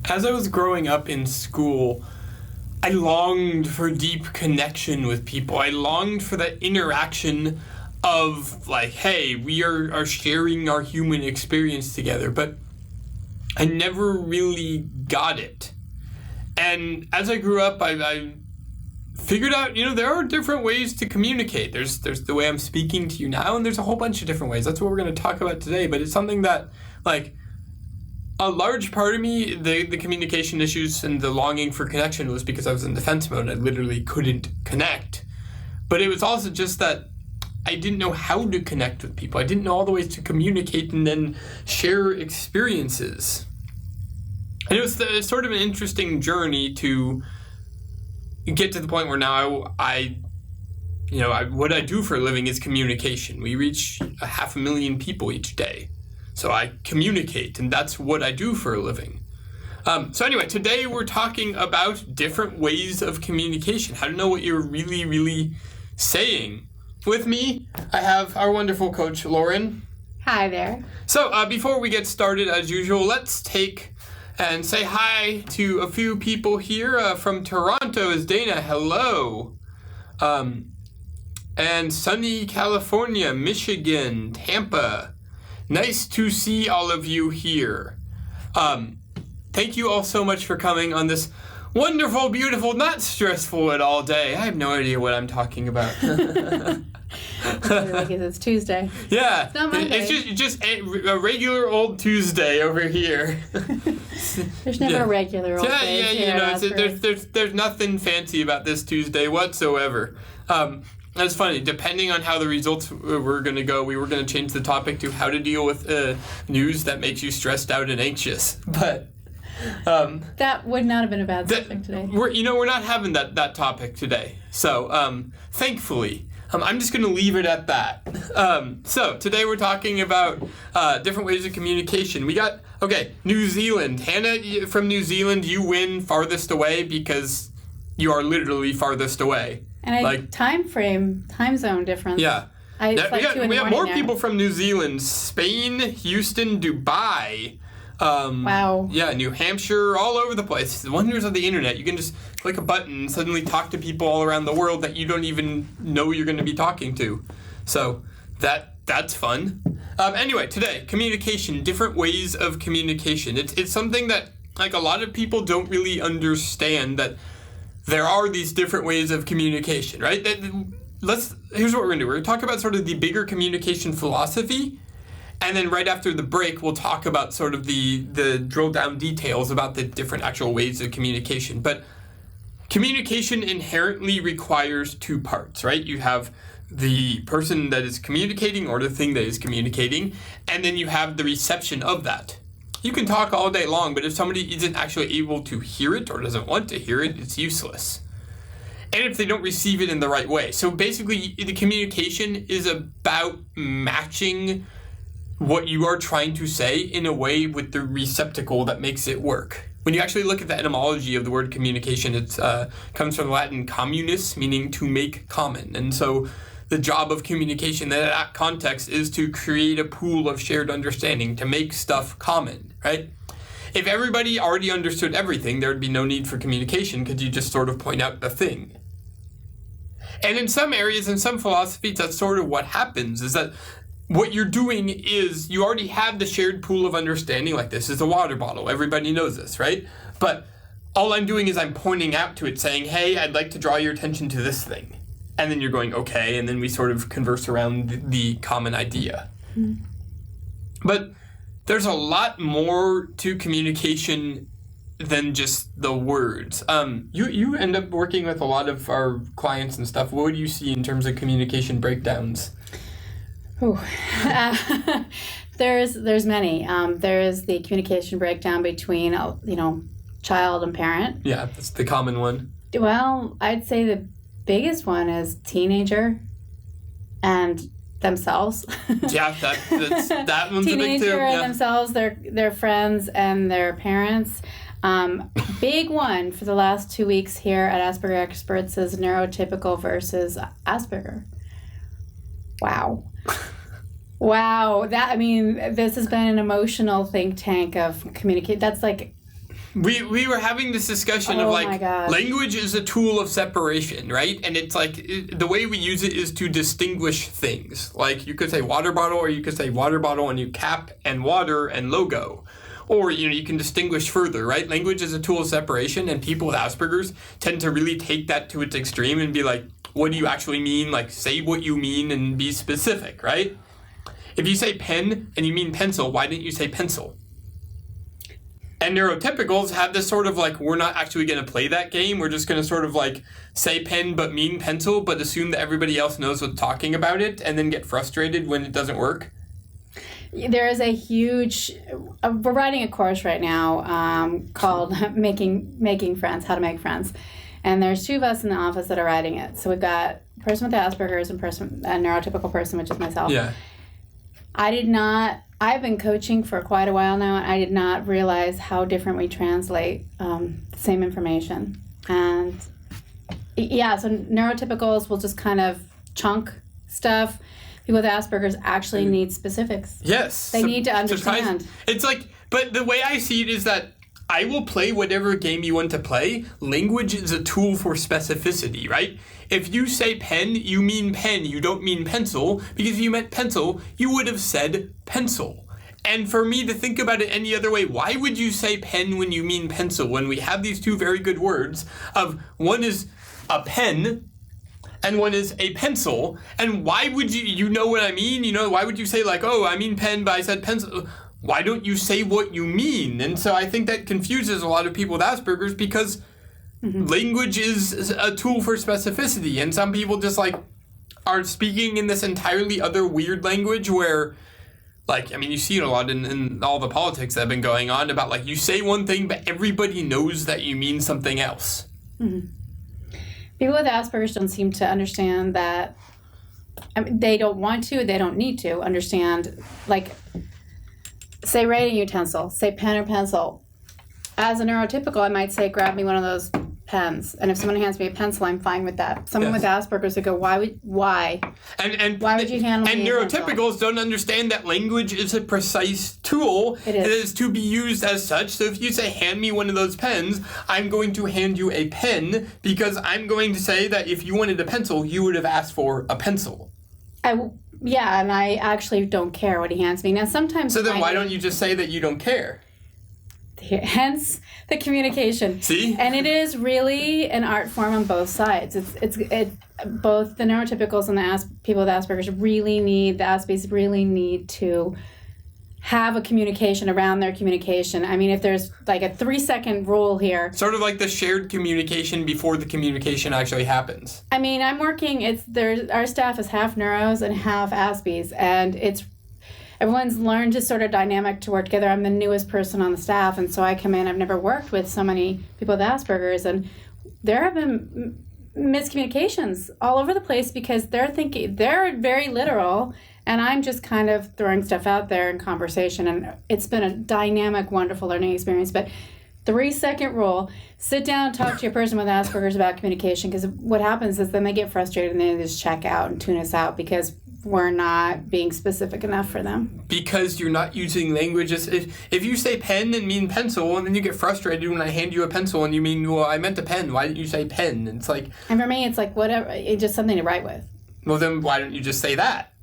As I was growing up in school, I longed for deep connection with people. I longed for that interaction of, like, hey, we are sharing our human experience together, but I never really got it. And as I grew up, I figured out, there are different ways to communicate. There's the way I'm speaking to you now, and there's a whole bunch of different ways. That's what we're going to talk about today, but it's something that, like, a large part of me, the communication issues and the longing for connection was because I was in defense mode. I literally couldn't connect. But it was also just that I didn't know how to connect with people. I didn't know all the ways to communicate and then share experiences. And it was sort of an interesting journey to get to the point where now what I do for a living is communication. We reach 500,000 people each day. So I communicate, and that's what I do for a living. So anyway, today we're talking about different ways of communication, how to know what you're really, really saying. With me, I have our wonderful coach, Lauren. Hi there. So before we get started, as usual, let's take and say hi to a few people here. From Toronto is Dana. Hello. And sunny California, Michigan, Tampa. Nice to see all of you here. Thank you all so much for coming on this wonderful, beautiful, not stressful at all day. I have no idea what I'm talking about. Like it's Tuesday. Yeah. It's not Monday. It's just a regular old Tuesday over here. There's never a regular old day. There's nothing fancy about this Tuesday whatsoever. That's funny. Depending on how the results were going to go, we were going to change the topic to how to deal with news that makes you stressed out and anxious. But that would not have been a bad subject today. We're not having that topic today. So thankfully, I'm just going to leave it at that. So today we're talking about different ways of communication. We got New Zealand. Hannah from New Zealand, you win farthest away because you are literally farthest away. And time zone difference. Yeah. We got more people from New Zealand. Spain, Houston, Dubai. Wow. Yeah, New Hampshire, all over the place. The wonders of the internet. You can just click a button and suddenly talk to people all around the world that you don't even know you're going to be talking to. So that's fun. Anyway, today, communication, different ways of communication. It's something that, like, a lot of people don't really understand, that there are these different ways of communication, right? Here's what we're going to do. We're going to talk about sort of the bigger communication philosophy, and then right after the break, we'll talk about sort of the drill down details about the different actual ways of communication. But communication inherently requires two parts, right? You have the person that is communicating or the thing that is communicating, and then you have the reception of that. You can talk all day long, but if somebody isn't actually able to hear it or doesn't want to hear it, it's useless. And if they don't receive it in the right way. So basically, the communication is about matching what you are trying to say in a way with the receptacle that makes it work. When you actually look at the etymology of the word communication, it comes from Latin communis, meaning to make common. And so the job of communication in that context is to create a pool of shared understanding, to make stuff common, right? If everybody already understood everything, there would be no need for communication because you just sort of point out the thing. And in some areas, in some philosophies, that's sort of what happens, is that what you're doing is you already have the shared pool of understanding, like this is a water bottle. Everybody knows this, right? But all I'm doing is I'm pointing out to it saying, hey, I'd like to draw your attention to this thing. And then you're going, okay, and then we sort of converse around the common idea. Mm-hmm. But there's a lot more to communication than just the words. You end up working with a lot of our clients and stuff. What do you see in terms of communication breakdowns? There's many. There's the communication breakdown between child and parent. Yeah, that's the common one. Well, I'd say the biggest one is teenager and themselves. Yeah, that one's a big too. Teenager and themselves, their friends and their parents. Big one for the last 2 weeks here at Asperger Experts is neurotypical versus Asperger. Wow. Wow. This has been an emotional think tank of communicate. That's like We were having this discussion of Oh my like gosh. language is a tool of separation, right? And it's like the way we use it is to distinguish things. Like you could say water bottle, or you could say water bottle and you cap and water and logo. Or you can distinguish further, right? Language is a tool of separation, and people with Asperger's tend to really take that to its extreme and be like, what do you actually mean? Like, say what you mean and be specific, right? If you say pen and you mean pencil, why didn't you say pencil? And neurotypicals have this sort of like, we're not actually going to play that game. We're just going to sort of like say pen but mean pencil, but assume that everybody else knows what's talking about it, and then get frustrated when it doesn't work. There is a huge. We're writing a course right now called Making Friends, How to Make Friends, and there's two of us in the office that are writing it. So we've got a person with Asperger's and a neurotypical person, which is myself. Yeah. I've been coaching for quite a while now, and I did not realize how different we translate the same information. And yeah, so neurotypicals will just kind of chunk stuff. People with Asperger's actually need specifics. Yes. They need to understand. It's like, but the way I see it is that I will play whatever game you want to play. Language is a tool for specificity, right? If you say pen, you mean pen, you don't mean pencil, because if you meant pencil, you would have said pencil. And for me to think about it any other way, why would you say pen when you mean pencil, when we have these two very good words of one is a pen and one is a pencil, and why would you know what I mean? Why would you say like, oh, I mean pen, but I said pencil? Why don't you say what you mean? And so I think that confuses a lot of people with Asperger's, because language is a tool for specificity, and some people just like are speaking in this entirely other weird language where, like, I mean, you see it a lot in all the politics that have been going on about like you say one thing, but everybody knows that you mean something else. Mm-hmm. People with Asperger's don't seem to understand that. I mean, they don't want to, they don't need to understand, like, say writing utensil, say pen or pencil. As a neurotypical, I might say, grab me one of those pens. And if someone hands me a pencil, I'm fine with that. Someone with Asperger's would go, why? And why would you handle me And neurotypicals don't understand that language is a precise tool. It is. It is to be used as such. So if you say, hand me one of those pens, I'm going to hand you a pen, because I'm going to say that if you wanted a pencil, you would have asked for a pencil. Yeah, and I actually don't care what he hands me. Now, sometimes... So then why don't you just say that you don't care? Hence the communication. See? And it is really an art form on both sides. It's both the neurotypicals and the people with Asperger's really need, the Aspies really need to have a communication around their communication. I mean, if there's like a 3-second rule here. Sort of like the shared communication before the communication actually happens. I mean, I'm working, our staff is half neuros and half Aspies, and everyone's learned to sort of dynamic to work together. I'm the newest person on the staff, and so I come in, I've never worked with so many people with Asperger's, and there have been miscommunications all over the place because they're very literal, and I'm just kind of throwing stuff out there in conversation, and it's been a dynamic, wonderful learning experience. But 3-second rule, sit down and talk to your person with Asperger's about communication, because what happens is then they get frustrated and they just check out and tune us out because we're not being specific enough for them. Because you're not using language. If you say pen and mean pencil, and then you get frustrated when I hand you a pencil and you mean, well, I meant a pen, why didn't you say pen? And it's like... And for me, it's like, whatever, it's just something to write with. Well, then why don't you just say that?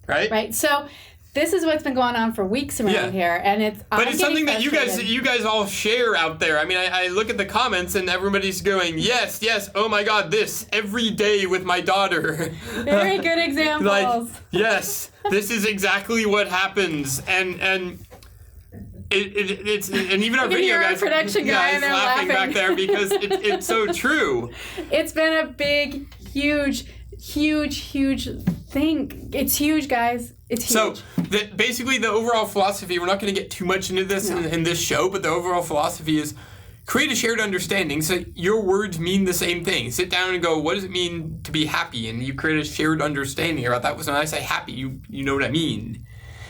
Right? Right. So this is what's been going on for weeks around here, and it's something that you guys all share out there. I mean, I look at the comments and everybody's going, yes, oh my God, this every day with my daughter. Very good examples. Like, yes, this is exactly what happens, and it's and even our video guys, production guy, they're laughing back there because it's so true. It's been a big, huge thing. It's huge, guys. It's huge. So, basically, the overall philosophy, we're not going to get too much into this in this show, but the overall philosophy is create a shared understanding so your words mean the same thing. Sit down and go, what does it mean to be happy? And you create a shared understanding about that. When I say happy, you know what I mean.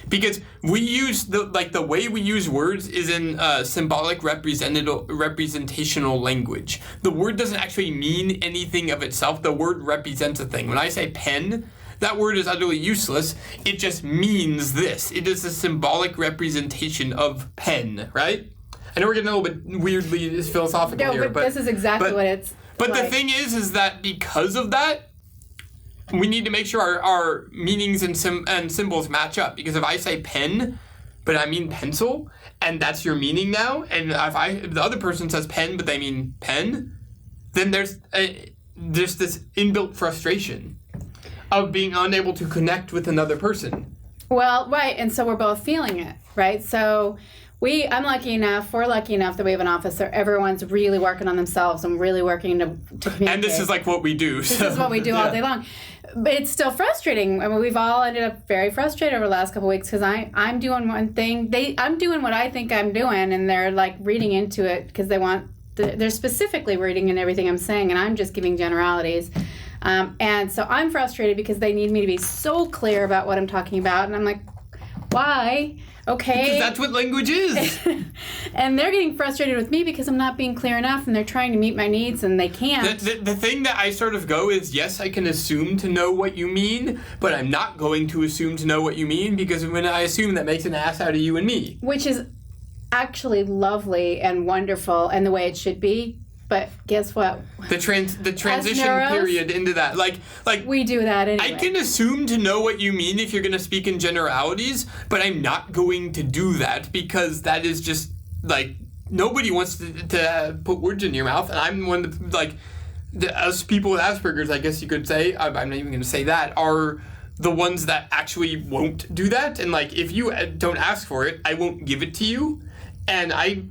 Because we use, the way we use words is in symbolic representational language. The word doesn't actually mean anything of itself. The word represents a thing. When I say pen, that word is utterly useless. It just means this. It is a symbolic representation of pen, right? I know we're getting a little bit weirdly philosophical here, but this is exactly what it's But like. the thing is that because of that, we need to make sure our meanings and symbols match up. Because if I say pen, but I mean pencil, and that's your meaning now, and if the other person says pen, but they mean pen, then there's this inbuilt frustration of being unable to connect with another person. Well, right, and so we're both feeling it, right? So we're lucky enough that we have an office where everyone's really working on themselves and really working to communicate. And this is like what we do. This is what we do all day long. But it's still frustrating. I mean, we've all ended up very frustrated over the last couple of weeks because I'm doing one thing. I'm doing what I think I'm doing, and they're like reading into it because they're specifically reading in everything I'm saying, and I'm just giving generalities. And so I'm frustrated because they need me to be so clear about what I'm talking about, and I'm like, why? Okay. Because that's what language is. And they're getting frustrated with me because I'm not being clear enough, and they're trying to meet my needs, and they can't. The thing that I sort of go is, yes, I can assume to know what you mean, but I'm not going to assume to know what you mean, because when I assume, that makes an ass out of you and me. Which is actually lovely and wonderful and the way it should be. But guess what? The transition period into that, like we do that anyway. I can assume to know what you mean if you're going to speak in generalities, but I'm not going to do that because that is just like nobody wants to put words in your mouth, and I'm one of us people with Asperger's, I guess you could say. I'm not even going to say that are the ones that actually won't do that, and like if you don't ask for it, I won't give it to you. And I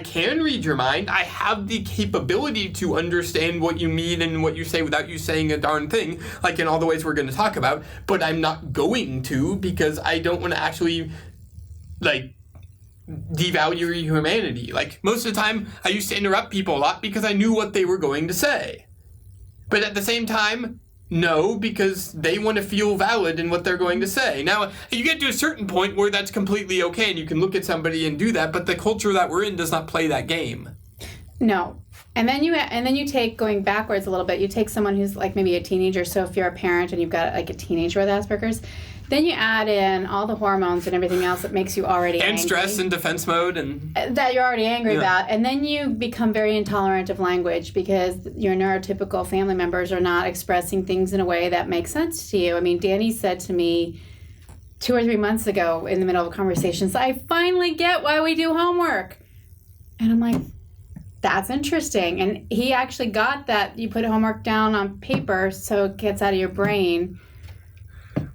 can read your mind. I have the capability to understand what you mean and what you say without you saying a darn thing, like in all the ways we're going to talk about. But I'm not going to because I don't want to actually, like, devalue your humanity. Like, most of the time, I used to interrupt people a lot because I knew what they were going to say. But at the same time, no, because they want to feel valid in what they're going to say. Now, you get to a certain point where that's completely okay and you can look at somebody and do that, but the culture that we're in does not play that game. No. And then you take, going backwards a little bit, you take someone who's like maybe a teenager, so if you're a parent and you've got like a teenager with Asperger's, then you add in all the hormones and everything else that makes you already angry. And stress and defense mode. And that you're already angry about. And then you become very intolerant of language because your neurotypical family members are not expressing things in a way that makes sense to you. I mean, Danny said to me 2 or 3 months ago in the middle of a conversation, so I finally get why we do homework. And I'm like, that's interesting. And he actually got that you put homework down on paper so it gets out of your brain.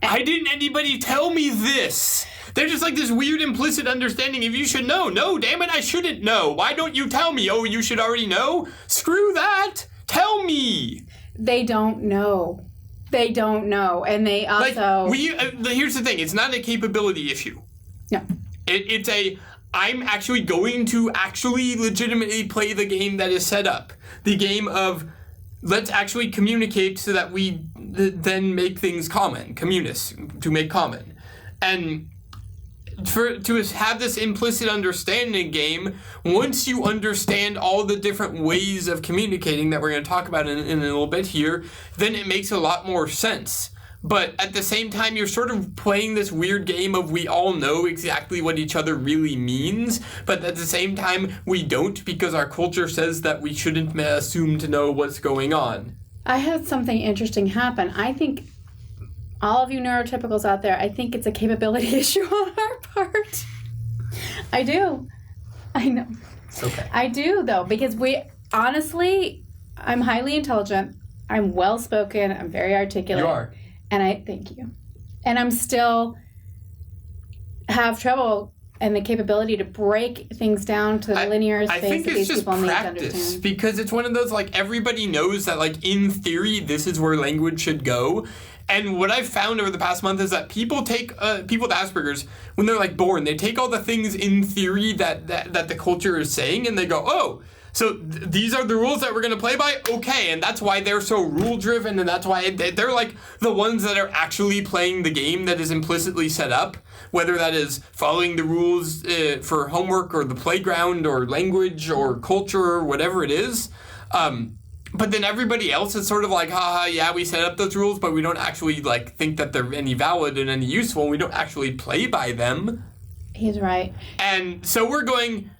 Why didn't anybody tell me this? They're just like this weird implicit understanding of you should know. No, damn it, I shouldn't know. Why don't you tell me? Oh, you should already know? Screw that. Tell me. They don't know. They don't know. And they also... here's the thing. It's not a capability issue. No. It's I'm actually going to legitimately play the game that is set up. The game of... Let's actually communicate so that we then make things common. To make common. And to have this implicit understanding game, once you understand all the different ways of communicating that we're going to talk about in a little bit here, then it makes a lot more sense. But at the same time, you're sort of playing this weird game of we all know exactly what each other really means, but at the same time, we don't because our culture says that we shouldn't assume to know what's going on. I had something interesting happen. I think all of you neurotypicals out there, I think it's a capability issue on our part. I do. I know. It's okay. I do, though, because honestly, I'm highly intelligent. I'm well-spoken. I'm very articulate. You are. And I thank you. And I'm still have trouble and the capability to break things down to the linear space that these people need to understand. I think it's just practice because it's one of those, like, everybody knows that, like, in theory, this is where language should go. And what I've found over the past month is that people take, people with Asperger's, when they're, like, born, they take all the things in theory that the culture is saying and they go, oh, so these are the rules that we're going to play by? Okay, and that's why they're so rule-driven, and that's why they're like the ones that are actually playing the game that is implicitly set up, whether that is following the rules for homework or the playground or language or culture or whatever it is. But then everybody else is sort of like, haha, yeah, we set up those rules, but we don't actually like think that they're any valid and any useful, and we don't actually play by them. He's right. And so we're going...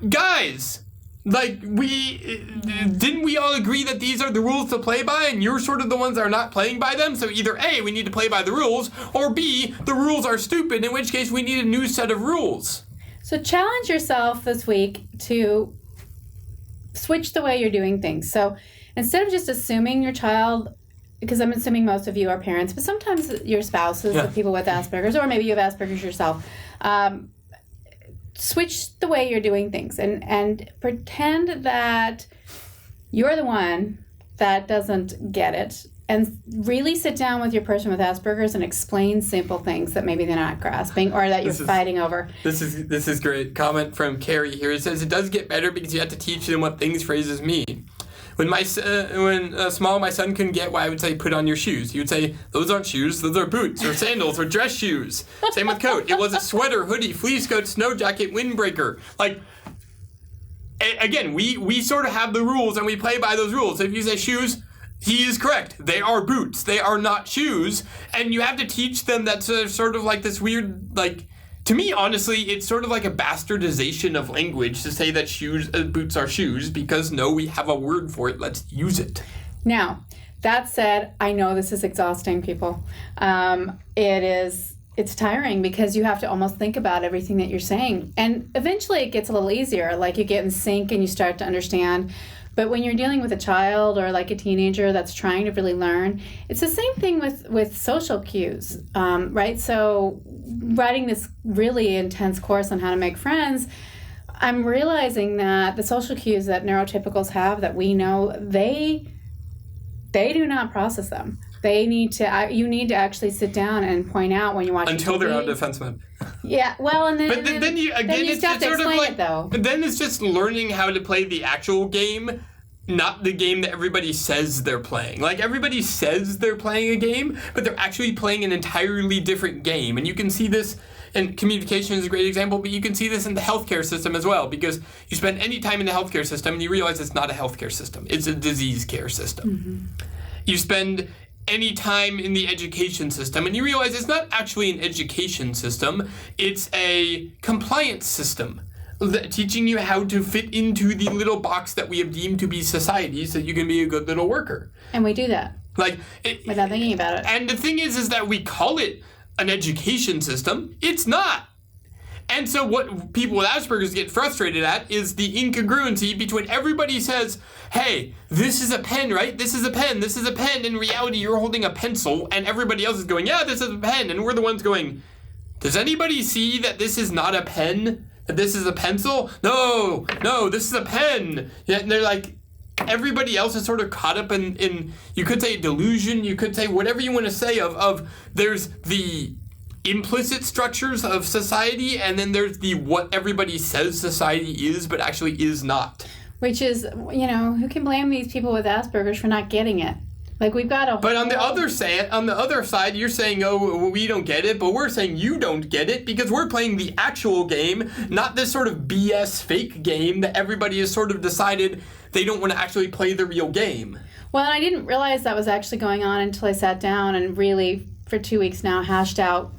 guys, like, didn't we all agree that these are the rules to play by, and you're sort of the ones that are not playing by them? So either A, we need to play by the rules, or B, the rules are stupid, in which case we need a new set of rules. So challenge yourself this week to switch the way you're doing things. So instead of just assuming your child, because I'm assuming most of you are parents, but sometimes your spouses are people with Asperger's, or maybe you have Asperger's yourself. Switch the way you're doing things and pretend that you're the one that doesn't get it, and really sit down with your person with Asperger's and explain simple things that maybe they're not grasping or that you're fighting over. This is great. Comment from Carrie here. It says, it does get better because you have to teach them what things, phrases mean. When my son couldn't get what I would say, put on your shoes. He would say, those aren't shoes, those are boots, or sandals, or dress shoes. Same with coat. It was a sweater, hoodie, fleece coat, snow jacket, windbreaker. Like, again, we sort of have the rules, and we play by those rules. If you say shoes, he is correct. They are boots. They are not shoes. And you have to teach them that sort of like this weird, like, to me, honestly, it's sort of like a bastardization of language to say that boots are shoes, because no, we have a word for it. Let's use it. Now, that said, I know this is exhausting, people. It's tiring because you have to almost think about everything that you're saying. And eventually it gets a little easier. Like, you get in sync and you start to understand. But when you're dealing with a child or like a teenager that's trying to really learn, it's the same thing with social cues, right? So writing this really intense course on how to make friends, I'm realizing that the social cues that neurotypicals have that we know, they do not process them. You need to actually sit down and point out when you're watching until TV. They're out of defense mode. Yeah, well, and then you it's have to sort of like, it, though. Then it's just learning how to play the actual game, not the game that everybody says they're playing. Like, everybody says they're playing a game, but they're actually playing an entirely different game. And you can see this, and communication is a great example, but you can see this in the healthcare system as well, because you spend any time in the healthcare system and you realize it's not a healthcare system. It's a disease care system. Mm-hmm. You spend any time in the education system and you realize it's not actually an education system, it's a compliance system. Teaching you how to fit into the little box that we have deemed to be society so you can be a good little worker. And we do that. Without thinking about it. And the thing is that we call it an education system. It's not. And so what people with Asperger's get frustrated at is the incongruency between everybody says, hey, this is a pen, right? This is a pen. This is a pen. In reality, you're holding a pencil, and everybody else is going, yeah, this is a pen. And we're the ones going, does anybody see that this is not a pen? That this is a pencil? No, this is a pen. Yeah, and they're like, everybody else is sort of caught up in you could say delusion, you could say whatever you want to say of there's the implicit structures of society, and then there's the what everybody says society is but actually is not. Which is, who can blame these people with Asperger's for not getting it? Like, we've got a But on the other side, you're saying, oh, we don't get it, but we're saying you don't get it because we're playing the actual game, not this sort of BS fake game that everybody has sort of decided they don't want to actually play the real game. Well, I didn't realize that was actually going on until I sat down and really, for 2 weeks now, hashed out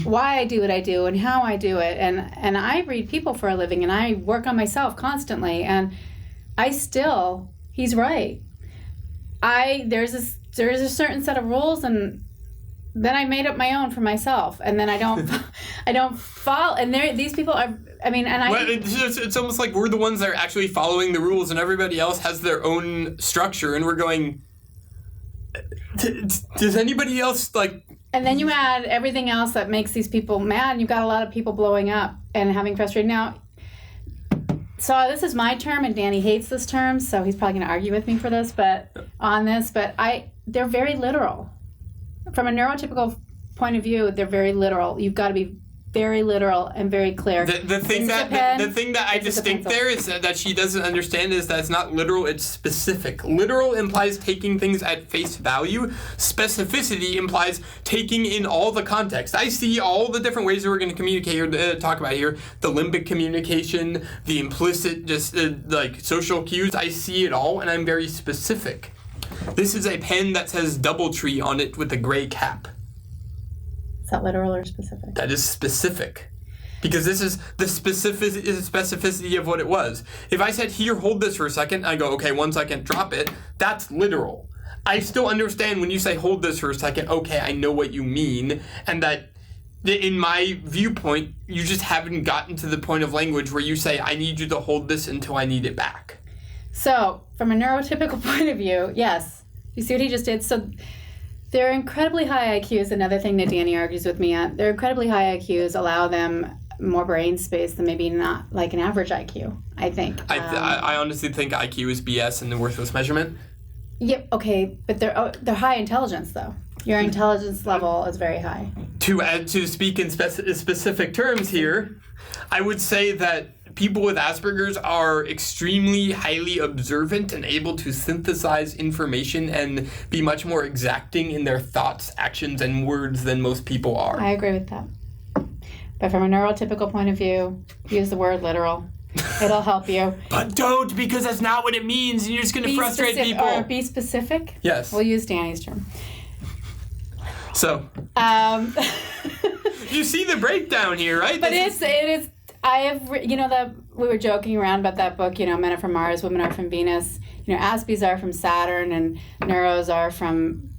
why I do what I do and how I do it. And I read people for a living, and I work on myself constantly, and he's right. There's a certain set of rules, and then I made up my own for myself, and then I don't follow. And these people are. It's almost like we're the ones that are actually following the rules, and everybody else has their own structure, and we're going. Does anybody else like? And then you add everything else that makes these people mad, and you've got a lot of people blowing up and having frustration now. So this is my term, and Danny hates this term, so he's probably going to argue with me for this, but they're very literal. From a neurotypical point of view, they're very literal. You've got to be very literal and very clear. The thing that I distinct there is that she doesn't understand is that it's not literal, it's specific. Literal implies taking things at face value. Specificity implies taking in all the context. I see all the different ways that we're going to communicate or talk about here. The limbic communication, the implicit, just like social cues. I see it all, and I'm very specific. This is a pen that says Doubletree on it with a gray cap. Is that literal or specific? That is specific. because this is the specificity of what it was. If I said, here, hold this for a second, I go, okay, 1 second, drop it, that's literal. I still understand when you say hold this for a second, okay, I know what you mean, and that in my viewpoint, you just haven't gotten to the point of language where you say, I need you to hold this until I need it back. So, from a neurotypical point of view, yes. You see what he just did? So, their incredibly high IQs, another thing that Danny argues with me on, their incredibly high IQs allow them more brain space than maybe not like an average IQ, I think. I honestly think IQ is BS and a worthless measurement. Yep, okay, but they're high intelligence, though. Your intelligence level is very high. To speak in specific terms here, I would say that people with Asperger's are extremely highly observant and able to synthesize information and be much more exacting in their thoughts, actions, and words than most people are. I agree with that. But from a neurotypical point of view, use the word literal. It'll help you. But don't, because that's not what it means, and you're just going to frustrate people. Or be specific? Yes. We'll use Danny's term. So. You see the breakdown here, right? But it is. I have, that we were joking around about that book, men are from Mars, women are from Venus. Aspies are from Saturn, and neuros are from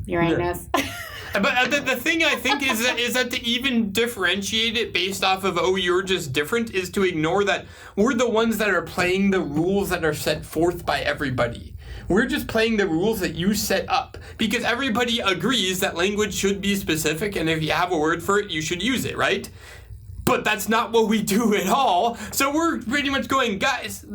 Uranus. Yeah. But the thing I think is that to even differentiate it based off of, oh, you're just different, is to ignore that we're the ones that are playing the rules that are set forth by everybody. We're just playing the rules that you set up, because everybody agrees that language should be specific, and if you have a word for it, you should use it, right? But that's not what we do at all. So we're pretty much going, guys,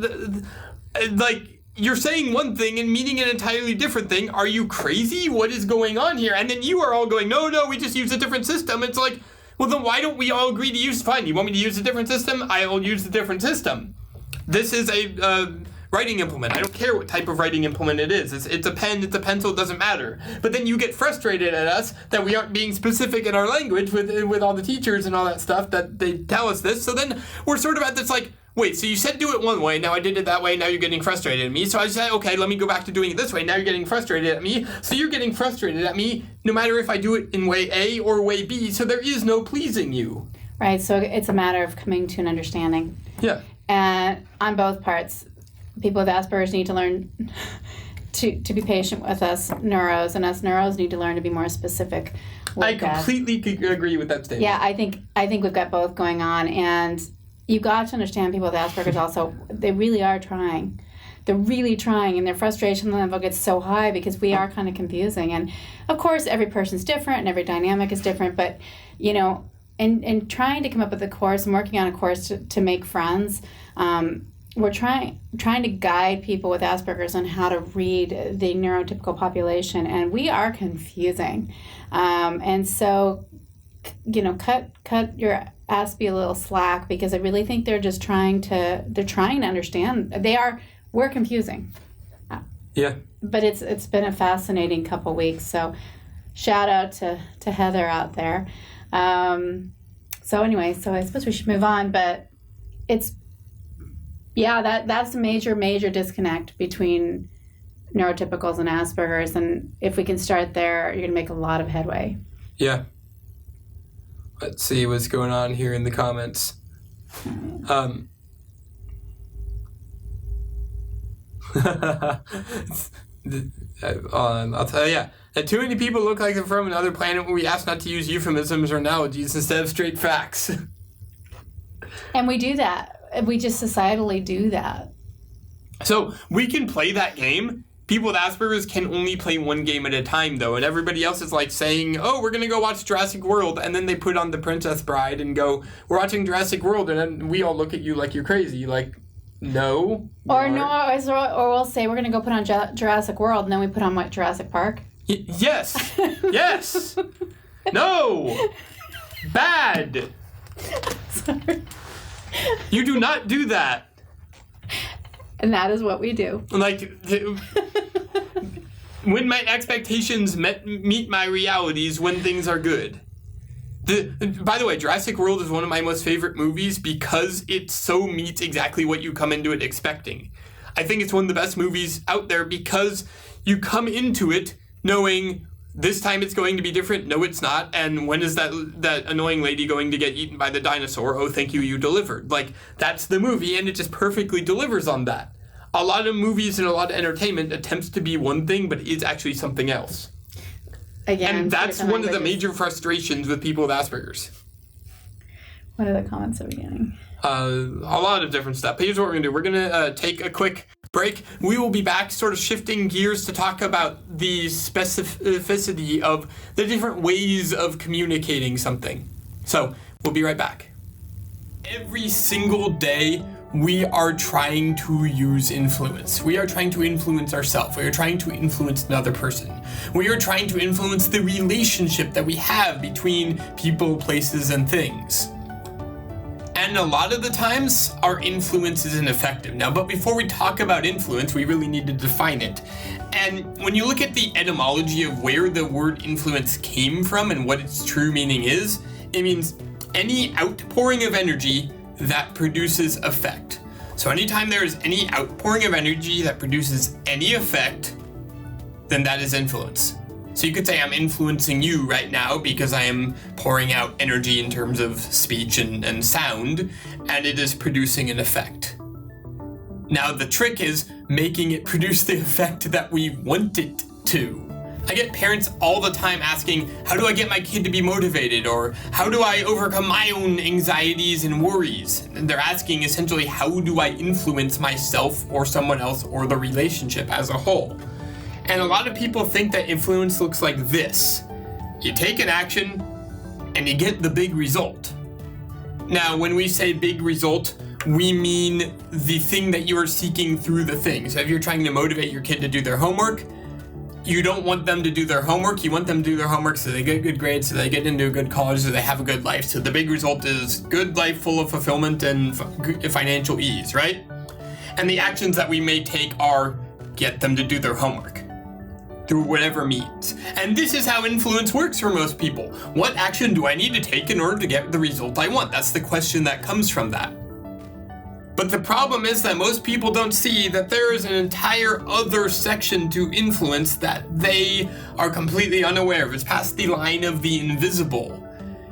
you're saying one thing and meaning an entirely different thing. Are you crazy? What is going on here? And then you are all going, no, we just use a different system. It's like, well, then why don't we all agree to use, fine, you want me to use a different system? I will use a different system. This is a writing implement. I don't care what type of writing implement it is. It's a pen, it's a pencil, it doesn't matter. But then you get frustrated at us that we aren't being specific in our language with all the teachers and all that stuff that they tell us this. So then we're sort of at this like, wait, so you said do it one way, now I did it that way, now you're getting frustrated at me. So I said, okay, let me go back to doing it this way, now you're getting frustrated at me. So you're getting frustrated at me no matter if I do it in way A or way B, so there is no pleasing you. Right, so it's a matter of coming to an understanding. Yeah. And on both parts, people with Asperger's need to learn to be patient with us neuros, and us neuros need to learn to be more specific. I completely agree with that statement. Yeah, I think we've got both going on, and you got to understand people with Asperger's also, they really are trying. They're really trying, and their frustration level gets so high because we are kind of confusing. And of course, every person's different and every dynamic is different, but, in trying to come up with a course and working on a course to make friends, we're trying to guide people with Asperger's on how to read the neurotypical population, and we are confusing. And so, cut your Aspie a little slack, because I really think they're just trying to understand. We're confusing. Yeah. But it's been a fascinating couple weeks. So shout out to Heather out there. So anyway, so I suppose we should move on, but that's a major disconnect between neurotypicals and Asperger's, and if we can start there, you're going to make a lot of headway. Yeah. Let's see what's going on here in the comments. I'll tell you, that too many people look like they're from another planet when we ask not to use euphemisms or analogies instead of straight facts. And we do that. We just societally do that. So we can play that game. People with Asperger's can only play one game at a time, though, and everybody else is like saying, oh, we're going to go watch Jurassic World, and then they put on The Princess Bride and go, we're watching Jurassic World, and then we all look at you like you're crazy, like, no. Or we'll say we're going to go put on Jurassic World, and then we put on, what, Jurassic Park? Yes! Yes! No! Bad! Sorry. You do not do that. And that is what we do. Like, when my expectations meet my realities when things are good. By the way, Jurassic World is one of my most favorite movies because it so meets exactly what you come into it expecting. I think it's one of the best movies out there because you come into it knowing this time it's going to be different. No, it's not. And when is that annoying lady going to get eaten by the dinosaur? Oh, thank you, you delivered. Like, that's the movie, and it just perfectly delivers on that. A lot of movies and a lot of entertainment attempts to be one thing, but is actually something else. Again, and that's one of the major frustrations with people with Asperger's. What are the comments at the beginning? A lot of different stuff. But here's what we're going to do. We're going to take a quick break. We will be back sort of shifting gears to talk about the specificity of the different ways of communicating something. So we'll be right back. Every single day, we are trying to use influence. We are trying to influence ourselves. We are trying to influence another person. We are trying to influence the relationship that we have between people, places, and things. And a lot of the times, our influence is ineffective. Now, but before we talk about influence, we really need to define it. And when you look at the etymology of where the word influence came from and what its true meaning is, it means any outpouring of energy that produces effect. So anytime there is any outpouring of energy that produces any effect, then that is influence. So you could say I'm influencing you right now because I am pouring out energy in terms of speech and sound, and it is producing an effect. Now the trick is making it produce the effect that we want it to. I get parents all the time asking, how do I get my kid to be motivated? Or how do I overcome my own anxieties and worries? And they're asking essentially, how do I influence myself or someone else or the relationship as a whole? And a lot of people think that influence looks like this. You take an action and you get the big result. Now, when we say big result, we mean the thing that you are seeking through the thing. So if you're trying to motivate your kid to do their homework, you don't want them to do their homework. You want them to do their homework so they get good grades, so they get into a good college, so they have a good life. So the big result is good life full of fulfillment and financial ease, right? And the actions that we may take are get them to do their homework through whatever means. And this is how influence works for most people. What action do I need to take in order to get the result I want? That's the question that comes from that. But the problem is that most people don't see that there is an entire other section to influence that they are completely unaware of. It's past the line of the invisible.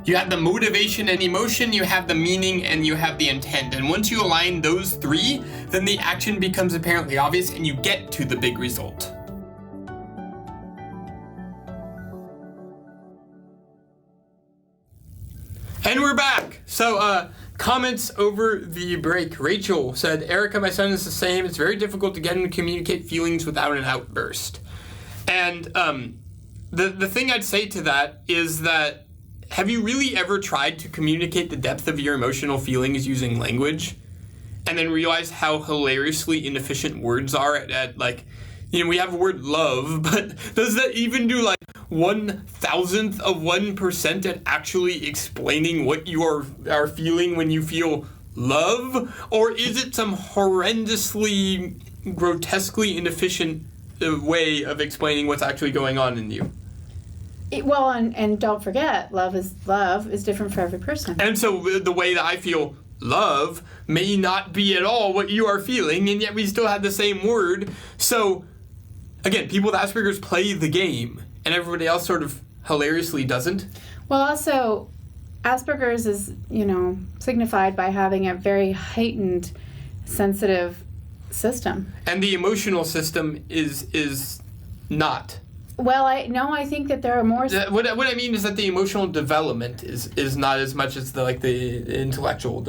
You have the motivation and emotion, you have the meaning, and you have the intent. And once you align those three, then the action becomes apparently obvious and you get to the big result. And we're back. So, comments over the break. Rachel said, Erica, my son is the same. It's very difficult to get him to communicate feelings without an outburst. And the thing I'd say to that is that, have you really ever tried to communicate the depth of your emotional feelings using language? And then realized how hilariously inefficient words are at like, you know, we have the word love, but does that even do like 1,000th of 1% at actually explaining what you are feeling when you feel love? Or is it some horrendously, grotesquely inefficient way of explaining what's actually going on in you? Well, and don't forget, love is different for every person. And so the way that I feel love may not be at all what you are feeling, and yet we still have the same word. So again, people with Asperger's play the game, and everybody else sort of hilariously doesn't. Well, also, Asperger's is, signified by having a very heightened, sensitive system. And the emotional system is not. Well, I think that there are more. What I mean is that the emotional development is not as much as the intellectual.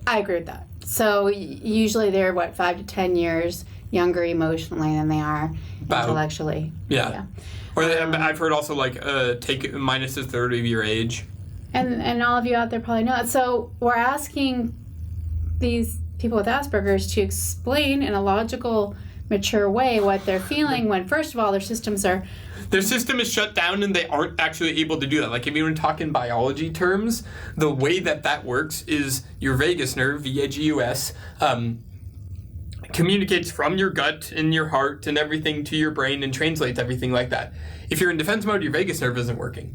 I agree with that. So usually they're 5 to 10 years younger emotionally than they are intellectually. Yeah. Or I've heard also take minus a third of your age. And all of you out there probably know that. So we're asking these people with Asperger's to explain in a logical, mature way what they're feeling when, first of all, their system is shut down and they aren't actually able to do that. Like if you want to talk in biology terms, the way that works is your vagus nerve, VAGUS, communicates from your gut and your heart and everything to your brain and translates everything like that. If you're in defense mode, your vagus nerve isn't working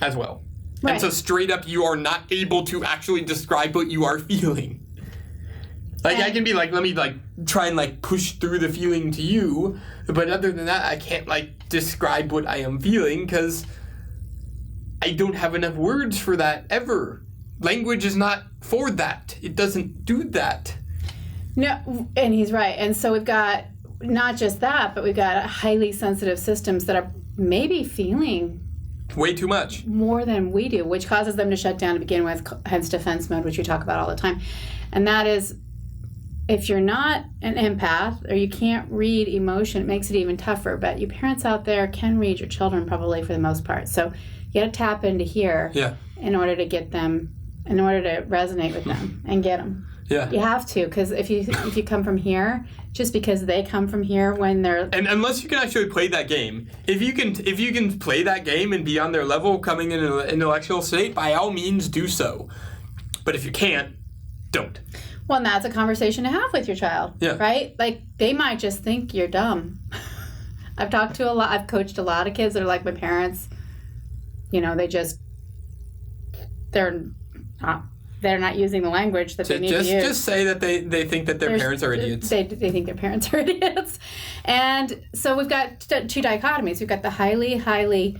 as well. Right. And so straight up, you are not able to actually describe what you are feeling. Like, I can be like, let me, like, try and, like, push through the feeling to you, but other than that, I can't, like, describe what I am feeling, because I don't have enough words for that, ever. Language is not for that. It doesn't do that. No, and he's right. And so we've got not just that, but we've got highly sensitive systems that are maybe feeling way too much. More than we do, which causes them to shut down to begin with, hence defense mode, which we talk about all the time. And that is, if you're not an empath or you can't read emotion, it makes it even tougher. But you parents out there can read your children probably for the most part. So you got to tap into here in order to get them, in order to resonate with them and get them. Yeah. You have to, because if you come from here, just because they come from here when they're... And unless you can actually play that game. If you can play that game and be on their level coming in an intellectual state, by all means do so. But if you can't, don't. Well, and that's a conversation to have with your child, right? Like, they might just think you're dumb. I've coached a lot of kids that are like my parents. You know, they're not using the language that they need to use. Just say that they think that their parents are idiots. They think their parents are idiots. And so we've got two dichotomies. We've got the highly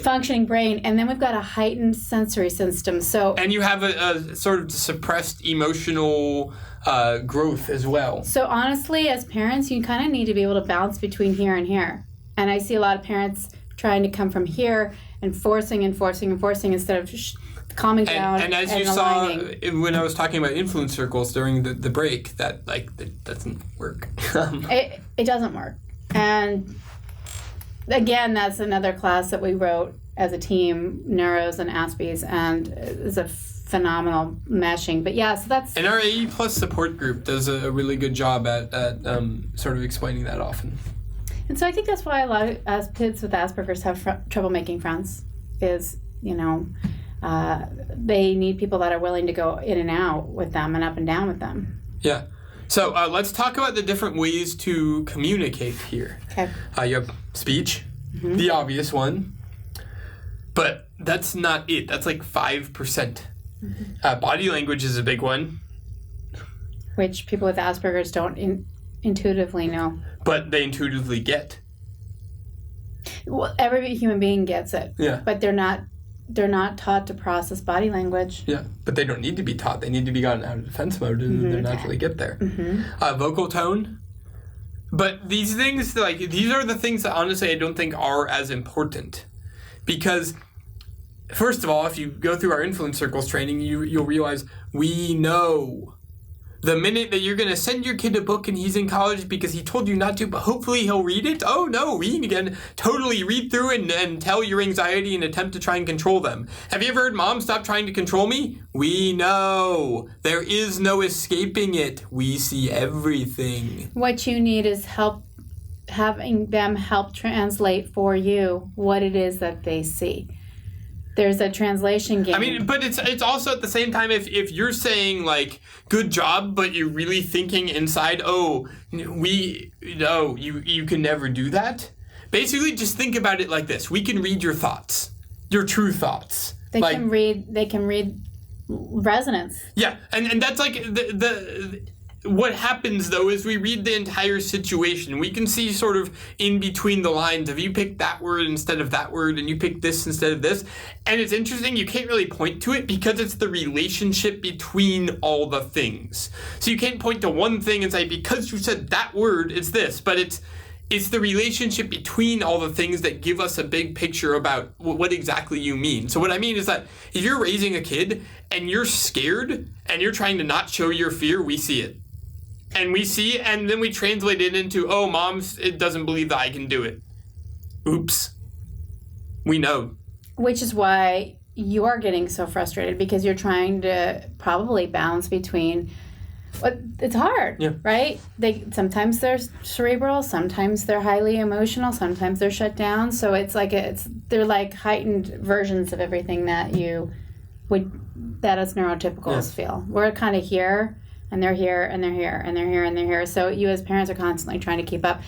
functioning brain, and then we've got a heightened sensory system. And you have a sort of suppressed emotional growth as well. So honestly, as parents, you kind of need to be able to bounce between here and here. And I see a lot of parents trying to come from here and forcing instead of calming down and as you aligning. Saw when I was talking about influence circles during the break, that doesn't work. It doesn't work. And again, that's another class that we wrote as a team, Neuros and Aspies, and it's a phenomenal meshing. But yeah, so that's... And our AE Plus support group does a really good job at sort of explaining that often. And so I think that's why a lot of kids with Asperger's have trouble making friends, is, they need people that are willing to go in and out with them and up and down with them. Yeah. So let's talk about the different ways to communicate here. Okay. You have speech, the obvious one, but that's not it. That's like 5%. Body language is a big one. Which people with Asperger's don't intuitively know. But they intuitively get. Well, every human being gets it. Yeah. But they're not taught to process body language. Yeah, but they don't need to be taught. They need to be gotten out of defense mode and they naturally get there. Vocal tone. But these things, these are the things that honestly I don't think are as important. Because, first of all, if you go through our influence circles training, you'll realize we know. The minute that you're going to send your kid a book and he's in college because he told you not to, but hopefully he'll read it. Oh no, reading again. Totally read through and tell your anxiety and attempt to try and control them. Have you ever heard, Mom, stop trying to control me? We know. There is no escaping it. We see everything. What you need is help, having them help translate for you what it is that they see. There's a translation game. I mean, but it's also at the same time, if you're saying, like, good job, but you're really thinking inside, you can never do that. Basically, just think about it like this. We can read your thoughts, your true thoughts. They can read resonance. Yeah, and that's like what happens, though, is we read the entire situation. We can see sort of in between the lines of you pick that word instead of that word and you pick this instead of this. And it's interesting, you can't really point to it because it's the relationship between all the things. So you can't point to one thing and say, because you said that word, it's this. But it's the relationship between all the things that give us a big picture about what exactly you mean. So what I mean is that if you're raising a kid and you're scared and you're trying to not show your fear, we see it. And we see, and then we translate it into, Mom, it doesn't believe that I can do it. Oops. We know. Which is why you are getting so frustrated, because you're trying to probably balance between, it's hard, right? Sometimes they're cerebral, sometimes they're highly emotional, sometimes they're shut down. So they're like heightened versions of everything that that us neurotypicals feel. We're kind of here. And they're here, and they're here, and they're here, and they're here. So you as parents are constantly trying to keep up.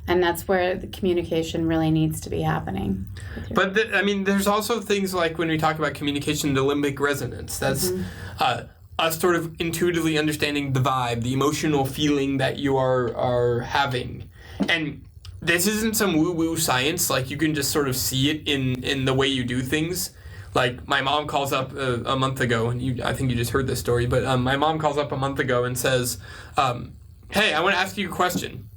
And that's where the communication really needs to be happening. But, there's also things like when we talk about communication, the limbic resonance. That's us sort of intuitively understanding the vibe, the emotional feeling that you are having. And this isn't some woo-woo science. Like, you can just sort of see it in the way you do things. Like, my mom calls up a month ago, and I think you just heard this story, but my mom calls up a month ago and says, hey, I want to ask you a question.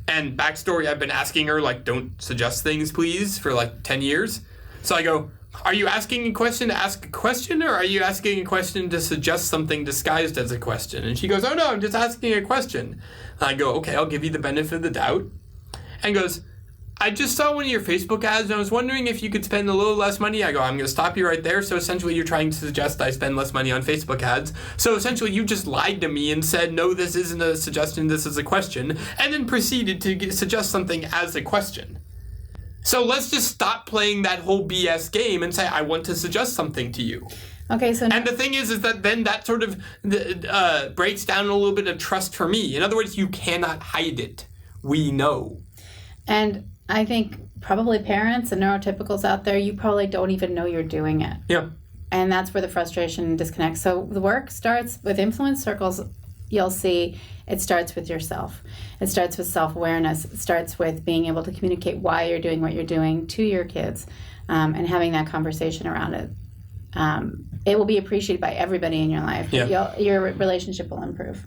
And backstory, I've been asking her, like, don't suggest things, please, for like 10 years. So I go, are you asking a question to ask a question, or are you asking a question to suggest something disguised as a question? And she goes, oh no, I'm just asking a question. And I go, okay, I'll give you the benefit of the doubt. And goes, I just saw one of your Facebook ads, and I was wondering if you could spend a little less money. I go, I'm going to stop you right there. So essentially, you're trying to suggest I spend less money on Facebook ads. So essentially, you just lied to me and said, no, this isn't a suggestion, this is a question, and then proceeded to suggest something as a question. So let's just stop playing that whole BS game and say, I want to suggest something to you. Okay, so... And the thing is that then that sort of breaks down a little bit of trust for me. In other words, you cannot hide it. We know. And I think probably parents and neurotypicals out there, you probably don't even know you're doing it. Yeah. And that's where the frustration disconnects. So the work starts with influence circles. You'll see it starts with yourself. It starts with self-awareness. It starts with being able to communicate why you're doing what you're doing to your kids, and having that conversation around it. It will be appreciated by everybody in your life. Yeah. Your relationship will improve.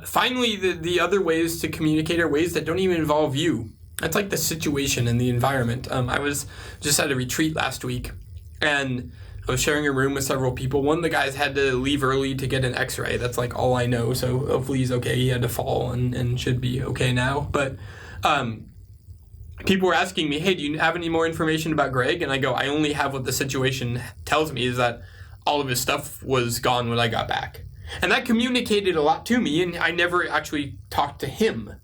Finally, the other ways to communicate are ways that don't even involve you. That's like the situation and the environment. I was just at a retreat last week, and I was sharing a room with several people. One of the guys had to leave early to get an x-ray. That's like all I know, so hopefully he's okay. He had to fall and should be okay now. But people were asking me, hey, do you have any more information about Greg? And I go, I only have what the situation tells me, is that all of his stuff was gone when I got back. And that communicated a lot to me, and I never actually talked to him,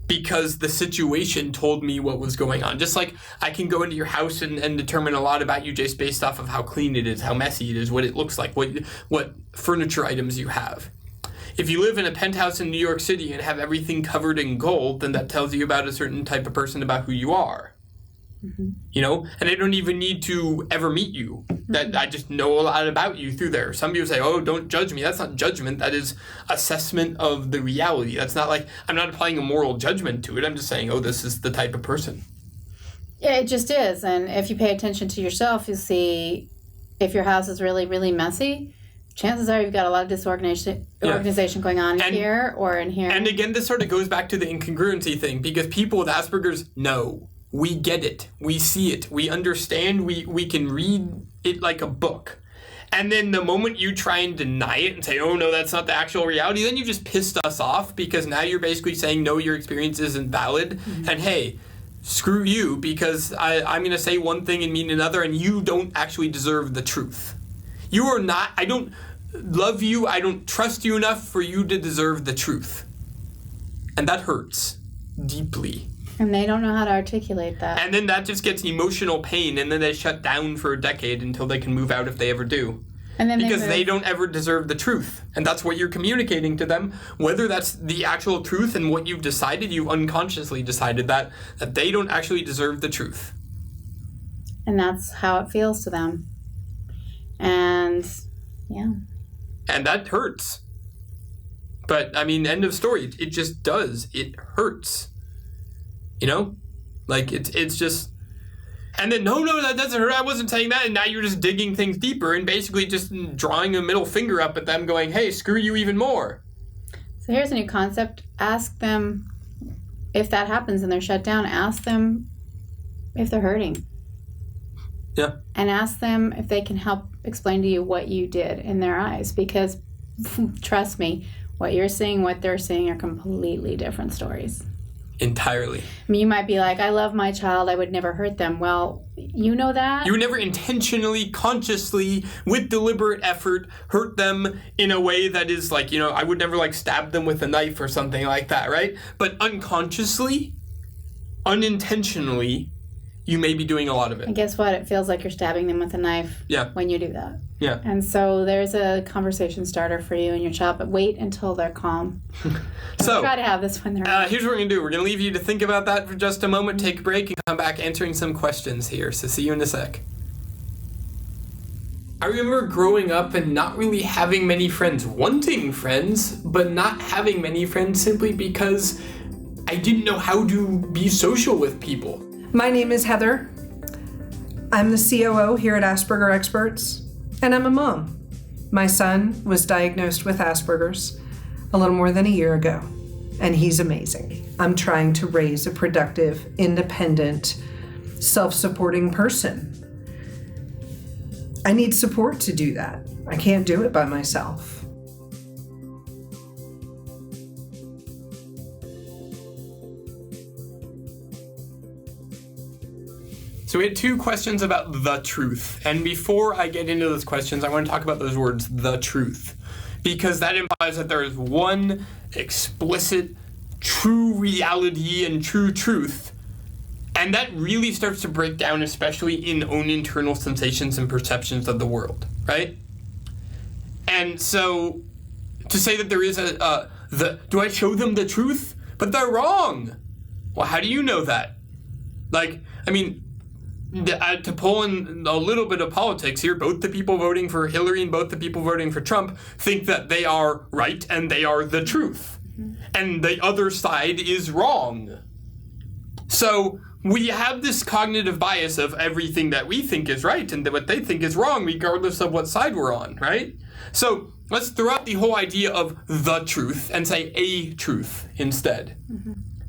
because the situation told me what was going on. Just like I can go into your house and determine a lot about you just based off of how clean it is, how messy it is, what it looks like, what furniture items you have. If you live in a penthouse in New York City and have everything covered in gold, then that tells you about a certain type of person, about who you are. Mm-hmm. You know, and I don't even need to ever meet you. That I just know a lot about you through there. Some people say, oh, don't judge me. That's not judgment. That is assessment of the reality. That's not like, I'm not applying a moral judgment to it. I'm just saying, oh, this is the type of person. Yeah, it just is. And if you pay attention to yourself, you'll see if your house is really, really messy, chances are you've got a lot of disorganization going on here or in here. And again, this sort of goes back to the incongruency thing, because people with Asperger's know. We get it. We see it. We understand. We can read it like a book. And then the moment you try and deny it and say, oh, no, that's not the actual reality, then you just pissed us off, because now you're basically saying, no, your experience isn't valid. Mm-hmm. And hey, screw you, because I'm going to say one thing and mean another, and you don't actually deserve the truth. You are not, I don't love you, I don't trust you enough for you to deserve the truth. And that hurts deeply. And they don't know how to articulate that. And then that just gets emotional pain, and then they shut down for a decade until they can move out, if they ever do. And then because they don't ever deserve the truth. And that's what you're communicating to them. Whether that's the actual truth and what you've decided, you've unconsciously decided that they don't actually deserve the truth. And that's how it feels to them. And, yeah. And that hurts. But, I mean, end of story. It just does. It hurts. You know? Like, it's just... And then, no, that doesn't hurt. I wasn't saying that. And now you're just digging things deeper and basically just drawing a middle finger up at them going, hey, screw you even more. So here's a new concept. Ask them, if that happens and they're shut down, ask them if they're hurting. Yeah. And ask them if they can help explain to you what you did in their eyes. Because, trust me, what you're seeing, what they're seeing are completely different stories. Entirely. I mean, you might be like, I love my child, I would never hurt them. Well, you know that. You would never intentionally, consciously, with deliberate effort, hurt them in a way that is like, you know, I would never like stab them with a knife or something like that, right? But unconsciously, unintentionally, you may be doing a lot of it. And guess what? It feels like you're stabbing them with a knife when you do that. Yeah. And so there's a conversation starter for you and your child, but wait until they're calm. So try to have this when they're here's what we're going to do. We're going to leave you to think about that for just a moment, take a break, and come back answering some questions here. So see you in a sec. I remember growing up and not really having many friends, wanting friends, but not having many friends simply because I didn't know how to be social with people. My name is Heather. I'm the COO here at Asperger Experts, and I'm a mom. My son was diagnosed with Asperger's a little more than a year ago, and he's amazing. I'm trying to raise a productive, independent, self-supporting person. I need support to do that. I can't do it by myself. So we had 2 questions about the truth. And before I get into those questions, I want to talk about those words, the truth. Because that implies that there is one explicit, true reality and true truth. And that really starts to break down, especially in own internal sensations and perceptions of the world, right? And so to say that there is do I show them the truth? But they're wrong. Well, how do you know that? To pull in a little bit of politics here, both the people voting for Hillary and both the people voting for Trump think that they are right and they are the truth. And the other side is wrong. So we have this cognitive bias of everything that we think is right and what they think is wrong, regardless of what side we're on, right? So let's throw out the whole idea of the truth and say a truth instead.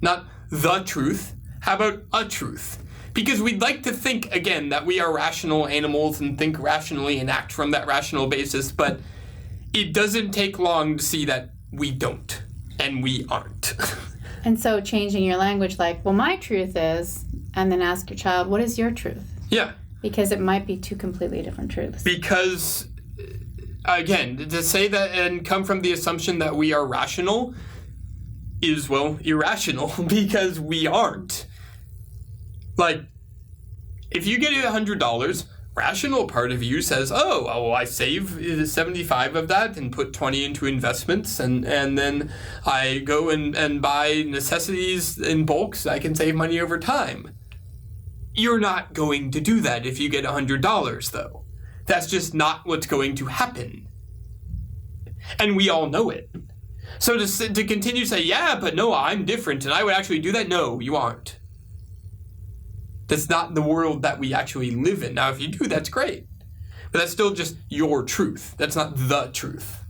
Not the truth. How about a truth? Because we'd like to think, again, that we are rational animals and think rationally and act from that rational basis, but it doesn't take long to see that we don't, and we aren't. And so changing your language, like, well, my truth is, and then ask your child, what is your truth? Yeah. Because it might be 2 completely different truths. Because, again, to say that and come from the assumption that we are rational is, well, irrational because we aren't. Like, if you get $100, rational part of you says, I save 75 of that and put 20 into investments, and then I go and buy necessities in bulk so I can save money over time. You're not going to do that if you get $100, though. That's just not what's going to happen. And we all know it. So to continue to say, yeah, but no, I'm different and I would actually do that, no, you aren't. That's not the world that we actually live in. Now, if you do, that's great. But that's still just your truth. That's not the truth.